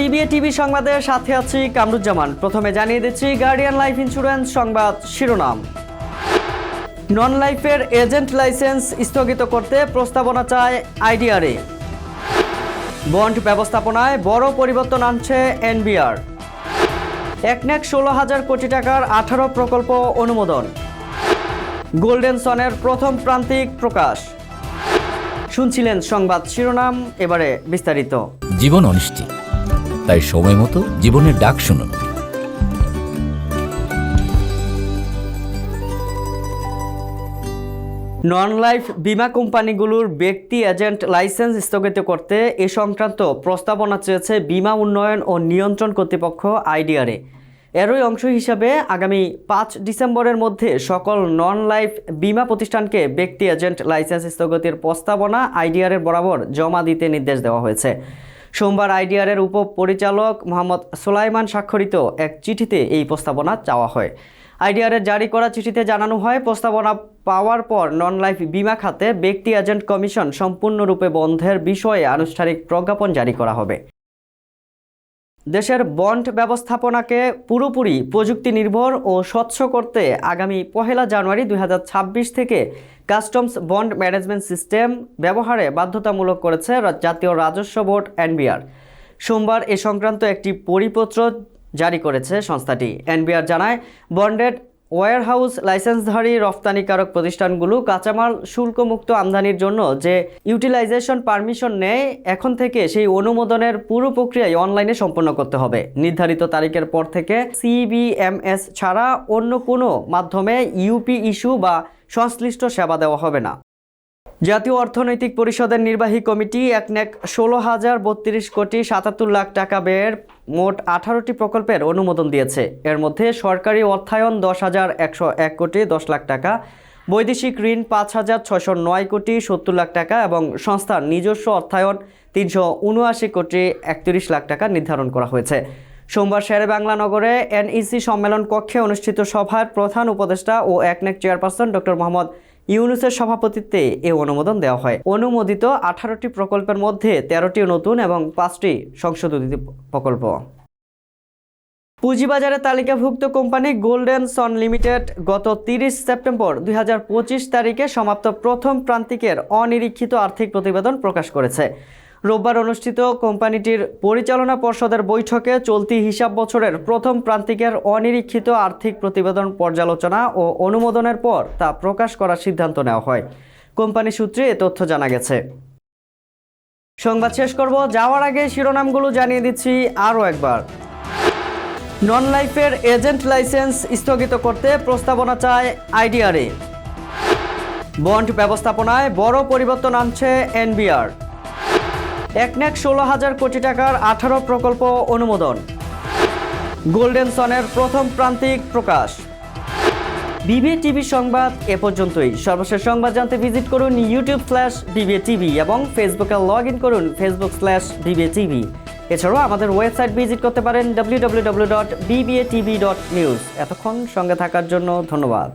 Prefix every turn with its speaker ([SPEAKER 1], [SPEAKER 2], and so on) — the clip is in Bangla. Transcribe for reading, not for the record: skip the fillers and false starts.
[SPEAKER 1] বিবিএ টিভি সংবাদের সাথে আছি কামরুজ্জামান। প্রথমে জানিয়ে দিচ্ছি গার্ডিয়ান লাইফ ইন্স্যুরেন্স সংবাদ শিরোনাম। নন লাইফের এজেন্ট লাইসেন্স স্থগিত করতে প্রস্তাবনা চায় আইডিআরএ। বন্ড ব্যবস্থাপনায় বড় পরিবর্তন আনছে এনবিআর। একনেক 16,000 কোটি টাকার 18 প্রকল্প অনুমোদন। গোল্ডেন সনের প্রথম প্রান্তিক প্রকাশ। শুনছিলেন সংবাদ শিরোনাম, এবারে বিস্তারিত।
[SPEAKER 2] জীবন অনিশ্চিত, তাই সময় মতো জীবনের ডাক শুনুন।
[SPEAKER 1] নন লাইফ বিমা কোম্পানিগুলোর ব্যক্তি এজেন্ট লাইসেন্স স্থগিত করতে এ সংক্রান্ত প্রস্তাবনা চেয়েছে বিমা উন্নয়ন ও নিয়ন্ত্রণ কর্তৃপক্ষ আইডিআরএ। এরই অংশ হিসাবে আগামী 5 ডিসেম্বরের মধ্যে সকল নন লাইফ বিমা প্রতিষ্ঠানকে ব্যক্তি এজেন্ট লাইসেন্স স্থগিতের প্রস্তাবনা আইডিআরএর বরাবর জমা দিতে নির্দেশ দেওয়া হয়েছে। সোমবার আইডিআরএর উপপরিচালক মোহাম্মদ সুলাইমান স্বাক্ষরিত এক চিঠিতে এই প্রস্তাবনা চাওয়া হয়। আইডিআরএর জারি করা চিঠিতে জানানো হয়, প্রস্তাবনা পাওয়ার পর নন লাইফ বিমা খাতে ব্যক্তি এজেন্ট কমিশন সম্পূর্ণরূপে বন্ধের বিষয়ে আনুষ্ঠানিক প্রজ্ঞাপন জারি করা হবে। দেশের বন্ড ব্যবস্থাপনাকে পুরোপুরি প্রযুক্তি নির্ভর ও স্বচ্ছ করতে আগামী 1 জানুয়ারি 2026 থেকে কাস্টমস বন্ড ম্যানেজমেন্ট সিস্টেম ব্যবহারে বাধ্যতামূলক করেছে জাতীয় রাজস্ব বোর্ড এনবিআর। সোমবার এ সংক্রান্ত একটি পরিপত্র জারি করেছে সংস্থাটি। এনবিআর জানায়, বন্ডেড ওয়্যারহাউস লাইসেন্সধারী রফতানিকারক প্রতিষ্ঠানগুলো কাঁচামাল শুল্কমুক্ত আমদানির জন্য যে ইউটিলাইজেশন পারমিশন নেয়, এখন থেকে সেই অনুমোদনের পুরো প্রক্রিয়াই অনলাইনে সম্পন্ন করতে হবে। নির্ধারিত তারিখের পর থেকে সিবিএমএস ছাড়া অন্য কোনো মাধ্যমে ইউপি ইস্যু বা সংশ্লিষ্ট সেবা দেওয়া হবে না। জাতীয় অর্থনৈতিক পরিষদের নির্বাহী কমিটি একনেক 16,032 কোটি 77 লাখ টাকা ব্যয়ের মোট 18টি প্রকল্পের অনুমোদন দিয়েছে। এর মধ্যে সরকারি অর্থায়ন 10,101 কোটি 10 লাখ টাকা, বৈদেশিক ঋণ 5,609 কোটি 70 লাখ টাকা এবং সংস্থার নিজস্ব অর্থায়ন 379 কোটি 31 লাখ টাকা নির্ধারণ করা হয়েছে। সোমবার শেরেবাংলা নগরে এনইসি সম্মেলন কক্ষে অনুষ্ঠিত সভার প্রধান উপদেষ্টা ও একনেক চেয়ারপারসন ডক্টর মোহাম্মদ ইউনুসের সভাপতিত্বে এ অনুমোদন দেওয়া হয়। অনুমোদিত 18টি প্রকল্পের মধ্যে 13টি নতুন এবং 5টি সংশোধিত প্রকল্প। পুঁজিবাজারে তালিকাভুক্ত কোম্পানি গোল্ডেন সন লিমিটেড গত 30 সেপ্টেম্বর 2025 তারিখে সমাপ্ত প্রথম প্রান্তিকের অনিরীক্ষিত আর্থিক প্রতিবেদন প্রকাশ করেছে। রোববার অনুষ্ঠিত কোম্পানিটির পরিচালনা পর্ষদের বৈঠকে চলতি হিসাব বছরের প্রথম প্রান্তিকের অনিরীক্ষিত আর্থিক প্রতিবেদন পর্যালোচনা ও অনুমোদনের পর তা প্রকাশ করার সিদ্ধান্ত নেওয়া হয়। কোম্পানি সূত্রে এ তথ্য জানা গেছে। সংবাদ শেষ করব, যাওয়ার আগে শিরোনামগুলো জানিয়ে দিচ্ছি আরও একবার। নন লাইফের এজেন্ট লাইসেন্স স্থগিত করতে প্রস্তাবনা চায় আইডিআরএ। বন্ড ব্যবস্থাপনায় বড় পরিবর্তন আনছে এনবিআর। একনেক 16,000 কোটি টাকার 18 প্রকল্প অনুমোদন। গোল্ডেন সনের প্রথম প্রান্তিক প্রকাশ। বিবিএ টিভি সংবাদ এ পর্যন্তই। সর্বশেষ সংবাদ জানতে ভিজিট করুন YouTube/BBA TV এবং ফেসবুকে লগ ইন করুন Facebook/BBA TV। এছাড়াও আমাদের ওয়েবসাইট ভিজিট করতে পারেন www.bbatv.news। এতক্ষণ সঙ্গে থাকার জন্য ধন্যবাদ।